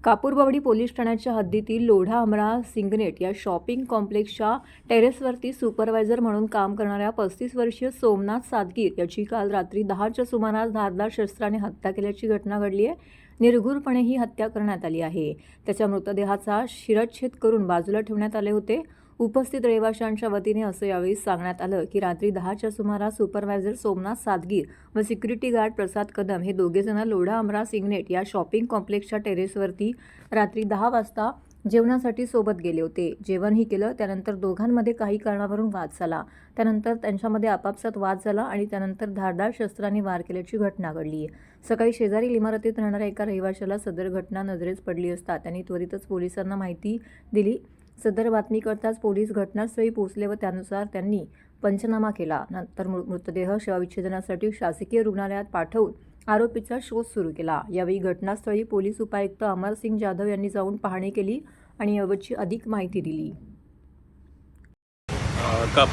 Kapurbawdi police ठाण्याच्या हद्दीतील लोढा अमरा सिंगनेट या शॉपिंग कॉम्प्लेक्सच्या टेरेसवरती सुपरवायझर म्हणून काम करणाऱ्या 35 वर्षीय सोमनाथ सातगीर याची काल रात्री 10च्या सुमारास धारदार शस्त्राने हत्या केल्याची घटना घडली आहे। निर्घृणपणे ही हत्या करण्यात आली आहे। त्याच्या मृतदेहाचा शिरच्छेद करून बाजूला ठेवण्यात आले होते। उपस्थित रहिवाशांच्या वतीने असं यावेळी सांगण्यात आलं की रात्री 10च्या सुमारास सुपरवायझर सोमनाथ सातगीर व सिक्युरिटी गार्ड प्रसाद कदम हे दोघेजण लोढा अमरा सिंगनेट या शॉपिंग कॉम्प्लेक्सच्या टेरेसवरती रात्री 10 वाजता जेवणासाठी सोबत गेले होते। जेवणही केलं। त्यानंतर दोघांमध्ये काही कारणावरून वाद झाला। त्यानंतर त्यांच्यामध्ये आपापसात वाद झाला आणि त्यानंतर धारदार शस्त्राने वार केल्याची घटना घडली। सकाळी शेजारील इमारतीत राहणाऱ्या एका रहिवाशाला सदर घटना नजरेस पडली असता त्यांनी त्वरितच पोलिसांना माहिती दिली। सदर बातमी कळताच पोलीस घटनास्थळी पोहोचले व त्यानुसार त्यांनी पंचनामा केला। नंतर मृतदेह शवविच्छेदनासाठी शासकीय रुग्णालयात पाठवून आरोपीचा शोध सुरू केला। यावेळी घटनास्थळी पोलीस उपायुक्त अमरसिंग जाधव यांनी जाऊन पाहणी केली आणि याबाबतची अधिक माहिती दिली।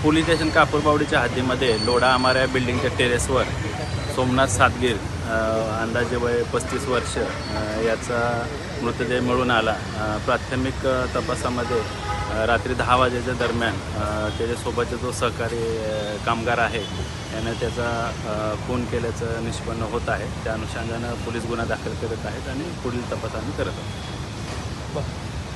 पोलीस स्टेशन कापूरबावडीच्या हद्दीमध्ये लोढा अमरा बिल्डिंगच्या टेरेसवर सोमनाथ सातगीर अंदाजे वय 35 वर्ष याचा मृतदेह मिळून आला। प्राथमिक तपासामध्ये रात्री 10 वाजेच्या दरम्यान त्याच्यासोबतचा जो सहकारी कामगार आहे यानं त्याचा खून केल्याचं निष्पन्न होत आहे। त्या अनुषंगानं पोलीस गुन्हा दाखल करत आहेत आणि पुढील तपास आम्ही करत आहोत।